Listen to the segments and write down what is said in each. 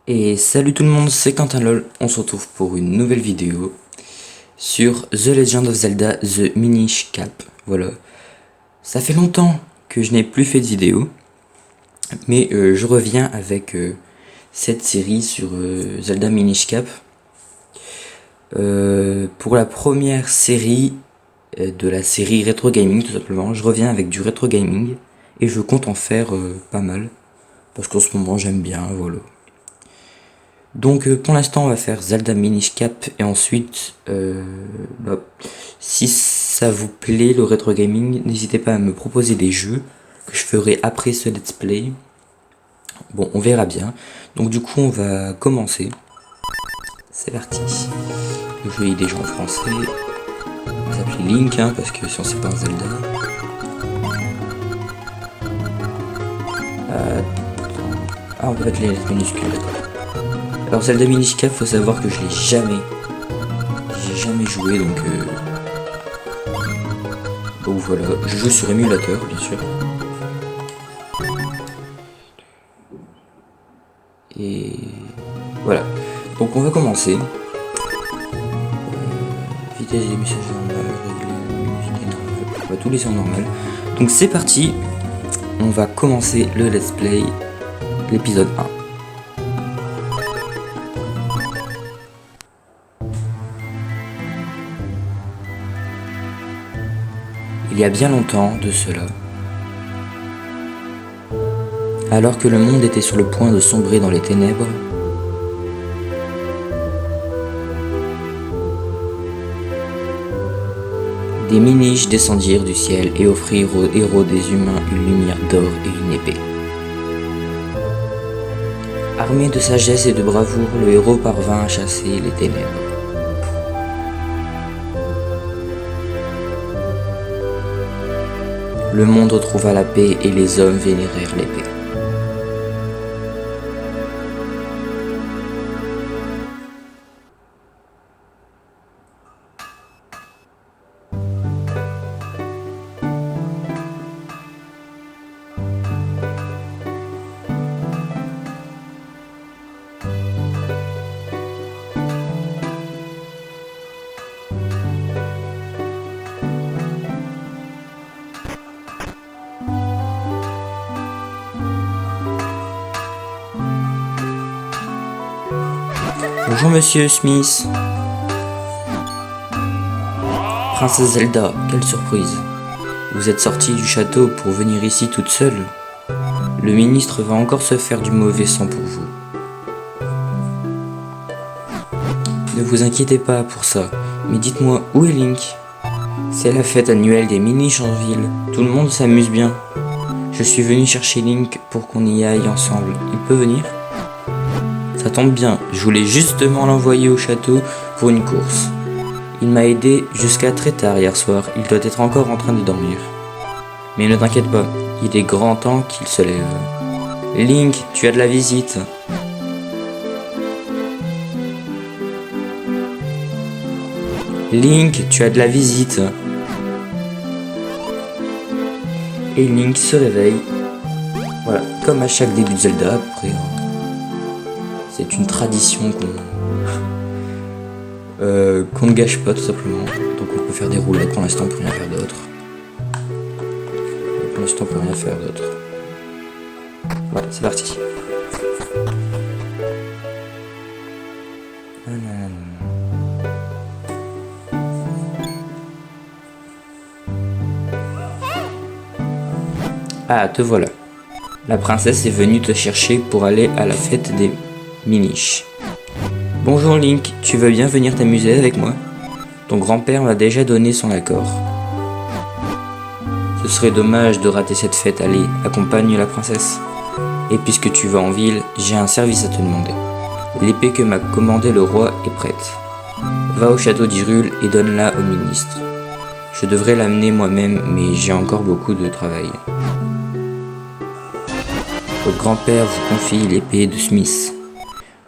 Et salut tout le monde, c'est Quentin LOL, on se retrouve pour une nouvelle vidéo sur The Legend of Zelda The Minish Cap. Voilà, ça fait longtemps que je n'ai plus fait de vidéo, mais je reviens avec cette série sur Zelda Minish Cap. Pour la première série de la série Retro Gaming, tout simplement, je reviens avec du Retro Gaming et je compte en faire pas mal, parce qu'en ce moment j'aime bien, voilà. Donc pour l'instant on va faire Zelda Minish Cap et ensuite si ça vous plaît le rétro gaming, n'hésitez pas à me proposer des jeux que je ferai après ce let's play. Bon, on verra bien. Donc du coup on va commencer. C'est parti. Le jeu est déjà en français. On va s'appeler Link hein, parce que si on sait pas un Zelda. Ah, on peut mettre les lettres minuscules, d'accord. Alors Zelda Minish Cap, faut savoir que je l'ai jamais joué, donc voilà, je joue sur émulateur bien sûr. Et voilà, donc on va commencer. Vitesse des messages normales, régler, normale. On va tout laisser en normal. Donc c'est parti, on va commencer le let's play, l'épisode 1. Il y a bien longtemps de cela, alors que le monde était sur le point de sombrer dans les ténèbres, des miniches descendirent du ciel et offrirent aux héros des humains une lumière d'or et une épée. Armé de sagesse et de bravoure, le héros parvint à chasser les ténèbres. Le monde retrouva la paix et les hommes vénérèrent l'épée. Bonjour Monsieur Smith. Princesse Zelda, quelle surprise. Vous êtes sortie du château pour venir ici toute seule. Le ministre va encore se faire du mauvais sang pour vous. Ne vous inquiétez pas pour ça, mais dites-moi, où est Link? C'est la fête annuelle des Minish en ville, tout le monde s'amuse bien. Je suis venu chercher Link pour qu'on y aille ensemble, il peut venir? Ça tombe bien, je voulais justement l'envoyer au château pour une course. Il m'a aidé jusqu'à très tard hier soir, il doit être encore en train de dormir. Mais ne t'inquiète pas, il est grand temps qu'il se lève. Link, tu as de la visite. Link, tu as de la visite. Et Link se réveille. Voilà, comme à chaque début de Zelda, à peu près. C'est une tradition qu'on ne gâche pas tout simplement. Donc on peut faire des roulettes, pour l'instant on peut rien faire d'autre. Pour l'instant on peut rien faire d'autre. Voilà, c'est parti. Ah, te voilà. La princesse est venue te chercher pour aller à la fête des Minish. Bonjour Link, tu veux bien venir t'amuser avec moi? Ton grand-père m'a déjà donné son accord. Ce serait dommage de rater cette fête, allez, accompagne la princesse. Et puisque tu vas en ville, j'ai un service à te demander. L'épée que m'a commandée le roi est prête. Va au château d'Hyrule et donne-la au ministre. Je devrais l'amener moi-même, mais j'ai encore beaucoup de travail. Votre grand-père vous confie l'épée de Smith.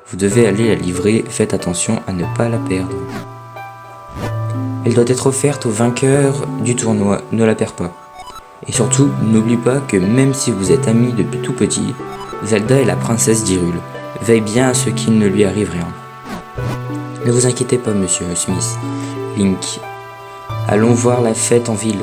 Vous devez aller la livrer, faites attention à ne pas la perdre. Elle doit être offerte au vainqueur du tournoi, ne la perds pas. Et surtout, n'oublie pas que même si vous êtes amis depuis tout petit, Zelda est la princesse d'Hyrule. Veille bien à ce qu'il ne lui arrive rien. Ne vous inquiétez pas, monsieur Smith. Link, allons voir la fête en ville.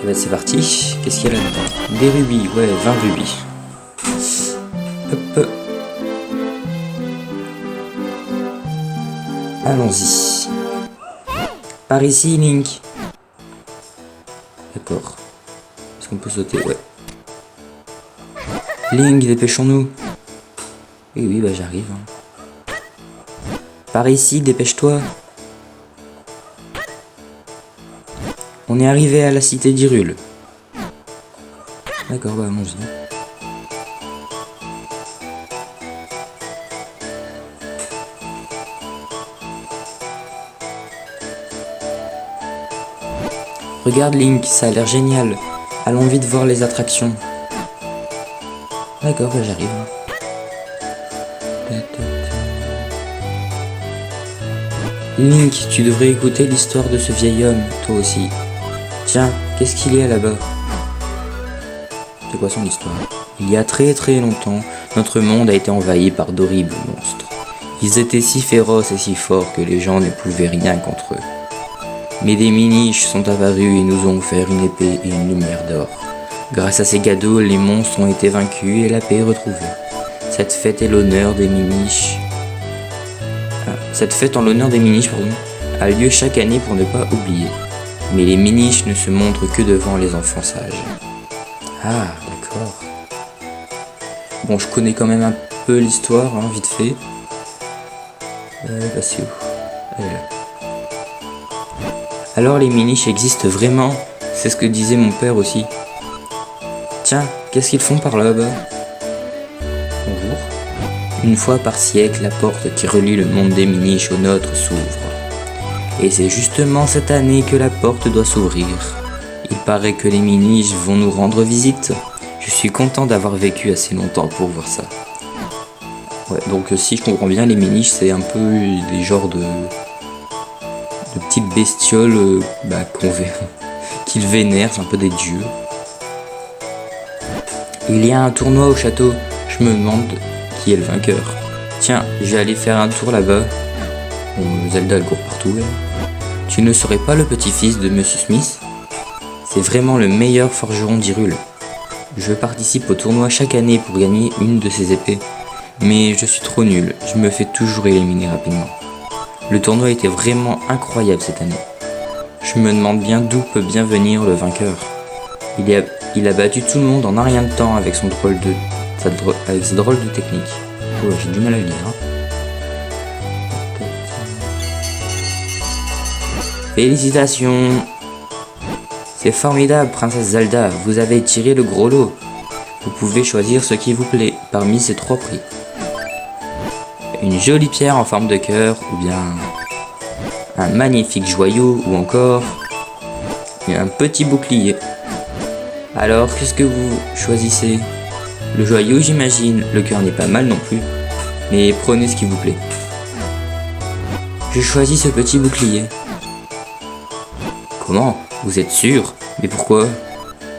Et bah c'est parti. Qu'est-ce qu'il y a là-dedans? Des rubis, ouais, 20 rubis. Hop. Allons-y. Par ici, Link. D'accord. Est-ce qu'on peut sauter? Ouais. Link, dépêchons-nous. Oui, bah j'arrive. Par ici, dépêche-toi. On est arrivé à la cité d'Hyrule. D'accord, bah allons-y. Regarde Link, ça a l'air génial. Allons vite voir les attractions. D'accord, bah j'arrive. Link, tu devrais écouter l'histoire de ce vieil homme, toi aussi. Tiens, qu'est-ce qu'il y a là-bas? C'est quoi son histoire? Il y a très longtemps, notre monde a été envahi par d'horribles monstres. Ils étaient si féroces et si forts que les gens ne pouvaient rien contre eux. Mais des miniches sont apparus et nous ont offert une épée et une lumière d'or. Grâce à ces cadeaux, les monstres ont été vaincus et la paix retrouvée. Cette fête en l'honneur des miniches, a lieu chaque année pour ne pas oublier. Mais les miniches ne se montrent que devant les enfants sages. Ah, d'accord. Bon, je connais quand même un peu l'histoire, vite fait. Bah c'est où? Elle est là. Alors les miniches existent vraiment? C'est ce que disait mon père aussi. Tiens, qu'est-ce qu'ils font par là-bas? Bonjour. Une fois par siècle, la porte qui relie le monde des miniches au nôtre s'ouvre. Et c'est justement cette année que la porte doit s'ouvrir. Il paraît que les miniches vont nous rendre visite. Je suis content d'avoir vécu assez longtemps pour voir ça. Ouais, donc si je comprends bien, les miniches c'est un peu des genres de petites bestioles qu'ils vénèrent, c'est un peu des dieux. Il y a un tournoi au château, je me demande qui est le vainqueur. Tiens, je vais aller faire un tour là-bas. Bon, Zelda elle court partout. Tu ne serais pas le petit-fils de Monsieur Smith? C'est vraiment le meilleur forgeron d'Hyrule. Je participe au tournoi chaque année pour gagner une de ses épées. Mais je suis trop nul, je me fais toujours éliminer rapidement. Le tournoi était vraiment incroyable cette année. Je me demande bien d'où peut bien venir le vainqueur. Il a battu tout le monde en un rien de temps avec sa drôle de technique. Oh, j'ai du mal à le lire. Félicitations! C'est formidable, princesse Zelda, vous avez tiré le gros lot. Vous pouvez choisir ce qui vous plaît parmi ces 3 prix. Une jolie pierre en forme de cœur, ou bien un magnifique joyau, ou encore un petit bouclier. Alors, qu'est-ce que vous choisissez? Le joyau, j'imagine, le cœur n'est pas mal non plus, mais prenez ce qui vous plaît. Je choisis ce petit bouclier. Comment? Vous êtes sûr? Mais pourquoi?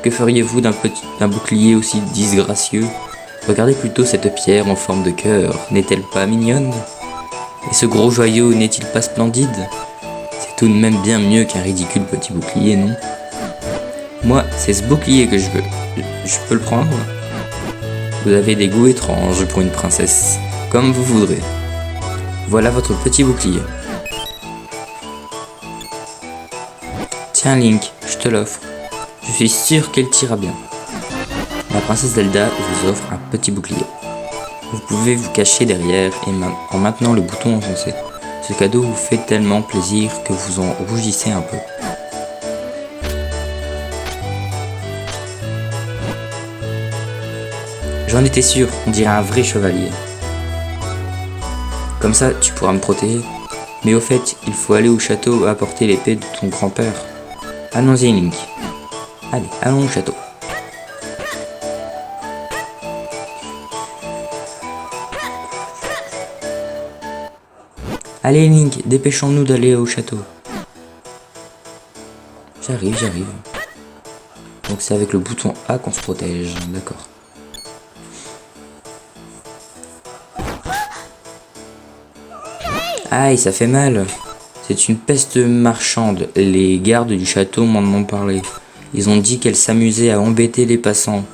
Que feriez-vous d'un bouclier aussi disgracieux? Regardez plutôt cette pierre en forme de cœur, n'est-elle pas mignonne? Et ce gros joyau n'est-il pas splendide? C'est tout de même bien mieux qu'un ridicule petit bouclier, non? Moi, c'est ce bouclier que je veux. Je peux le prendre? Vous avez des goûts étranges pour une princesse, comme vous voudrez. Voilà votre petit bouclier. Tiens Link, je te l'offre. Je suis sûr qu'elle t'ira bien. La princesse Zelda vous offre un petit bouclier. Vous pouvez vous cacher derrière en maintenant le bouton enfoncé. Ce cadeau vous fait tellement plaisir que vous en rougissez un peu. J'en étais sûr, on dirait un vrai chevalier. Comme ça, tu pourras me protéger. Mais au fait, il faut aller au château apporter l'épée de ton grand-père. Allons-y, Link. Allez, allons au château. Allez Link, dépêchons-nous d'aller au château. J'arrive. Donc c'est avec le bouton A qu'on se protège, d'accord. Aïe, ça fait mal. C'est une peste marchande. Les gardes du château m'en ont parlé. Ils ont dit qu'elle s'amusait à embêter les passants.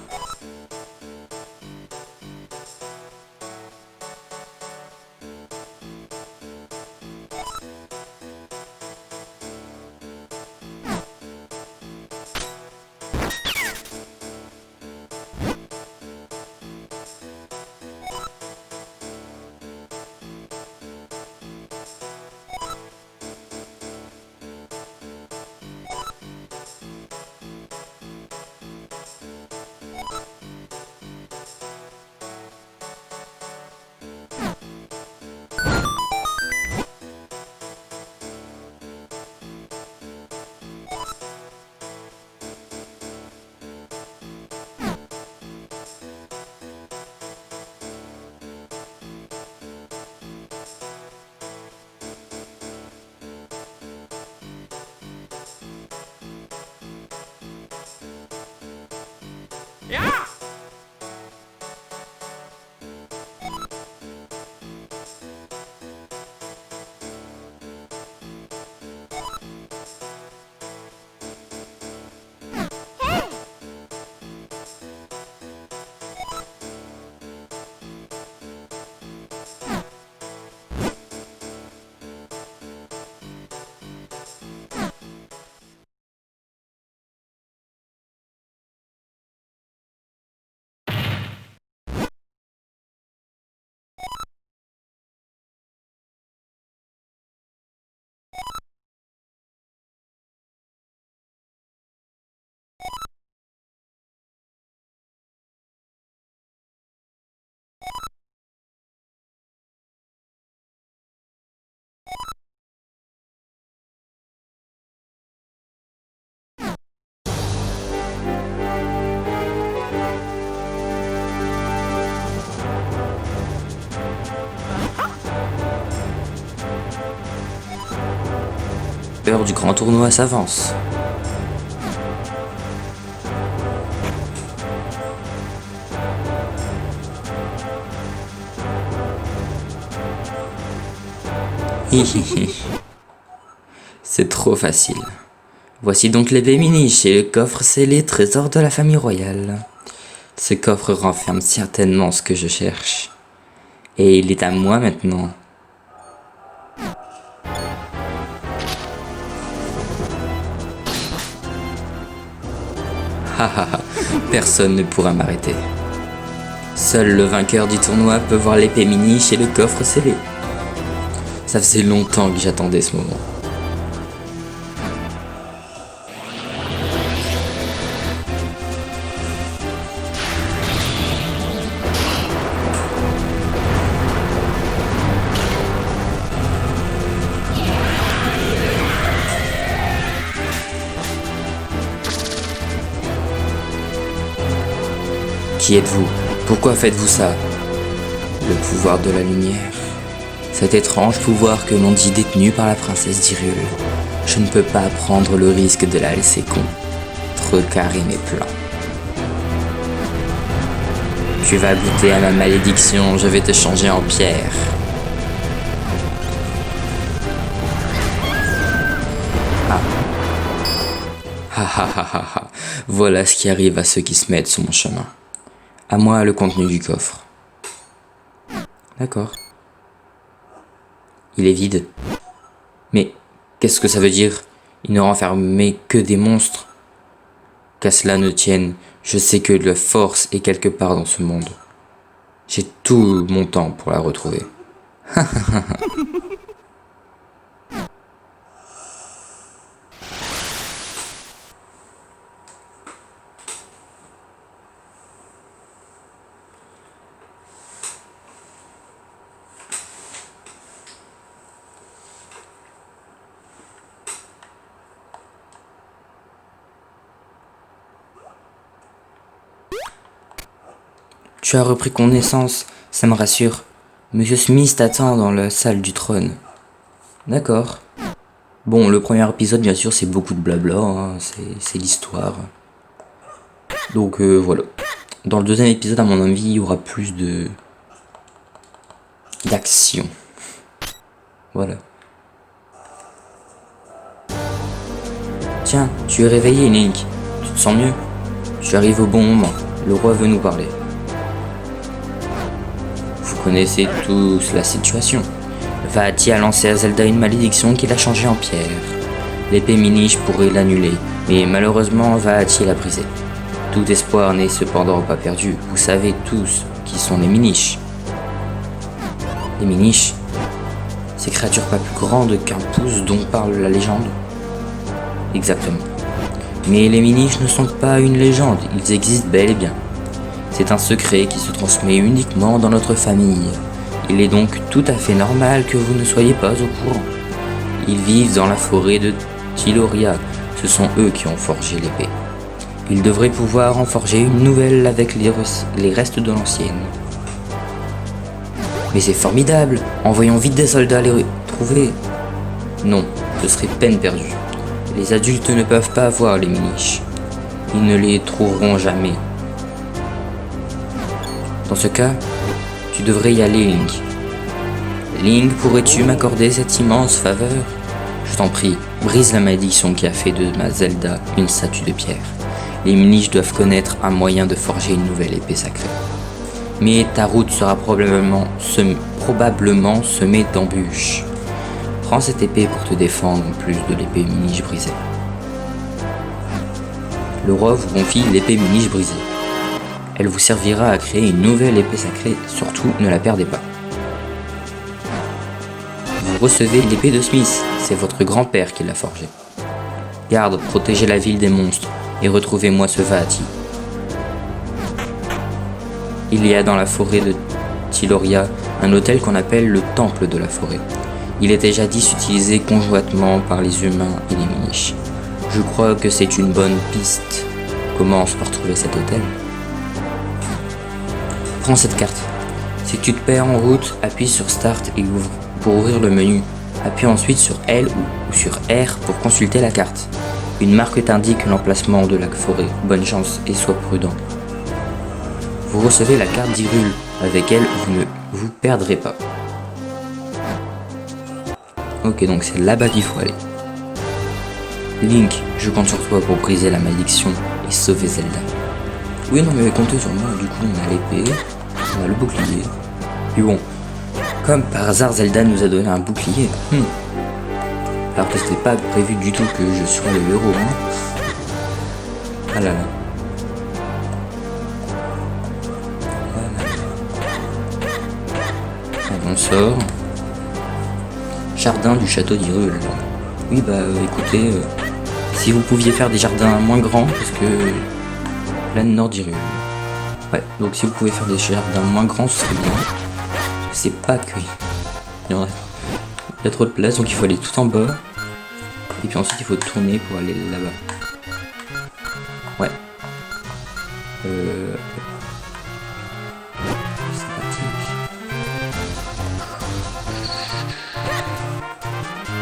L'heure du grand tournoi s'avance. C'est trop facile. Voici donc les Béminiches et le coffre scellé trésor de la famille royale. Ce coffre renferme certainement ce que je cherche. Et il est à moi maintenant. Hahaha, personne ne pourra m'arrêter. Seul le vainqueur du tournoi peut voir l'épée Miniche et le coffre scellé. Ça faisait longtemps que j'attendais ce moment. Qui êtes-vous? Pourquoi faites-vous ça? Le pouvoir de la lumière. Cet étrange pouvoir que l'on dit détenu par la princesse d'Hyrule. Je ne peux pas prendre le risque de la laisser contrecarrer mes plans. Tu vas goûter à ma malédiction, je vais te changer en pierre. Voilà ce qui arrive à ceux qui se mettent sur mon chemin. À moi le contenu du coffre. D'accord. Il est vide. Mais qu'est-ce que ça veut dire? Il ne renfermait que des monstres. Qu'à cela ne tienne, je sais que la force est quelque part dans ce monde. J'ai tout mon temps pour la retrouver. Tu as repris connaissance, ça me rassure. Monsieur Smith t'attend dans la salle du trône. D'accord. Bon, le premier épisode, bien sûr, c'est beaucoup de blabla, hein, c'est l'histoire. Donc voilà. Dans le deuxième épisode, à mon avis, il y aura plus d'action. Voilà. Tiens, tu es réveillé, Link. Tu te sens mieux? Tu arrives au bon moment. Le roi veut nous parler. Vous connaissez tous la situation. Vaati a lancé à Zelda une malédiction qui l'a changée en pierre. L'épée Minish pourrait l'annuler, mais malheureusement Vaati l'a brisée. Tout espoir n'est cependant pas perdu. Vous savez tous qui sont les Minish. Les Minish, ces créatures pas plus grandes qu'un pouce dont parle la légende. Exactement. Mais les Minish ne sont pas une légende, ils existent bel et bien. C'est un secret qui se transmet uniquement dans notre famille. Il est donc tout à fait normal que vous ne soyez pas au courant. Ils vivent dans la forêt de Tiloria, ce sont eux qui ont forgé l'épée. Ils devraient pouvoir en forger une nouvelle avec les restes de l'ancienne. Mais c'est formidable, envoyons vite des soldats les trouver. Non, ce serait peine perdue. Les adultes ne peuvent pas avoir les Minish. Ils ne les trouveront jamais. Dans ce cas, tu devrais y aller, Link. Link, pourrais-tu m'accorder cette immense faveur? Je t'en prie, brise la malédiction qui a fait de ma Zelda une statue de pierre. Les Minish doivent connaître un moyen de forger une nouvelle épée sacrée. Mais ta route sera probablement semée d'embûches. Prends cette épée pour te défendre en plus de l'épée Minish brisée. Le roi vous confie l'épée Minish brisée. Elle vous servira à créer une nouvelle épée sacrée, surtout ne la perdez pas. Vous recevez l'épée de Smith, c'est votre grand-père qui l'a forgée. Garde, protégez la ville des monstres et retrouvez-moi ce Vaati. Il y a dans la forêt de Tiloria un hôtel qu'on appelle le Temple de la Forêt. Il était jadis utilisé conjointement par les humains et les Minish. Je crois que c'est une bonne piste. Commence par trouver cet hôtel. Prends cette carte. Si tu te perds en route, appuie sur Start et ouvre pour ouvrir le menu. Appuie ensuite sur L ou sur R pour consulter la carte. Une marque t'indique l'emplacement de la forêt. Bonne chance et sois prudent. Vous recevez la carte d'Hyrule. Avec elle, vous ne vous perdrez pas. Ok, donc c'est là-bas qu'il faut aller. Link, je compte sur toi pour briser la malédiction et sauver Zelda. Oui, non, mais comptez sur moi. Du coup, on a l'épée, on a le bouclier. Puis bon, comme par hasard, Zelda nous a donné un bouclier. Alors que c'était pas prévu du tout que je sois le héros. Ah là là. Allez, on sort. Jardin du château d'Hyrule. Oui, bah écoutez, si vous pouviez faire des jardins moins grands, parce que plein nord d'Hyrule. Ouais, donc si vous pouvez faire des jardins moins grands, ce serait bien. C'est pas que il y a trop de place, donc il faut aller tout en bas. Et puis ensuite il faut tourner pour aller là-bas. Ouais. C'est parti.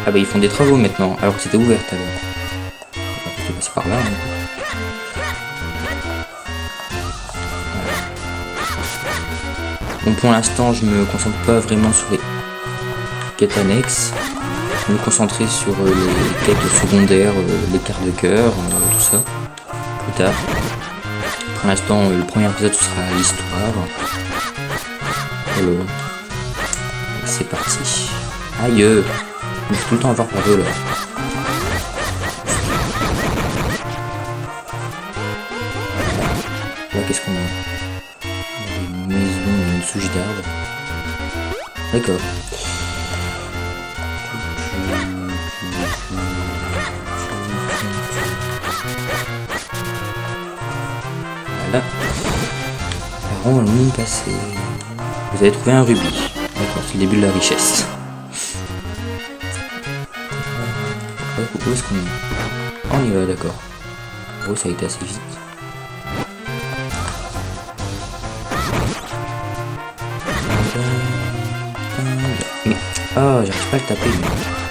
Ah bah ils font des travaux maintenant, alors que c'était ouvert tout à l'heure. On va plutôt passer par là. Bon, pour l'instant, je me concentre pas vraiment sur les quêtes annexes. Je vais me concentrer sur les quêtes secondaires, les cartes de cœur, tout ça, plus tard. Pour l'instant, le premier épisode ce sera l'histoire. Alors, c'est parti. Aïe, je vais tout le temps avoir par eux là. Là, qu'est-ce qu'on a? Une maison, une souche d'arbre. D'accord. Voilà. Alors, on va passer. Vous avez trouvé un rubis. D'accord, c'est le début de la richesse. Où est-ce qu'on est? On y va, d'accord. Oh, ça a été assez vite. Mais, oh, j'arrive pas à le taper. Mais...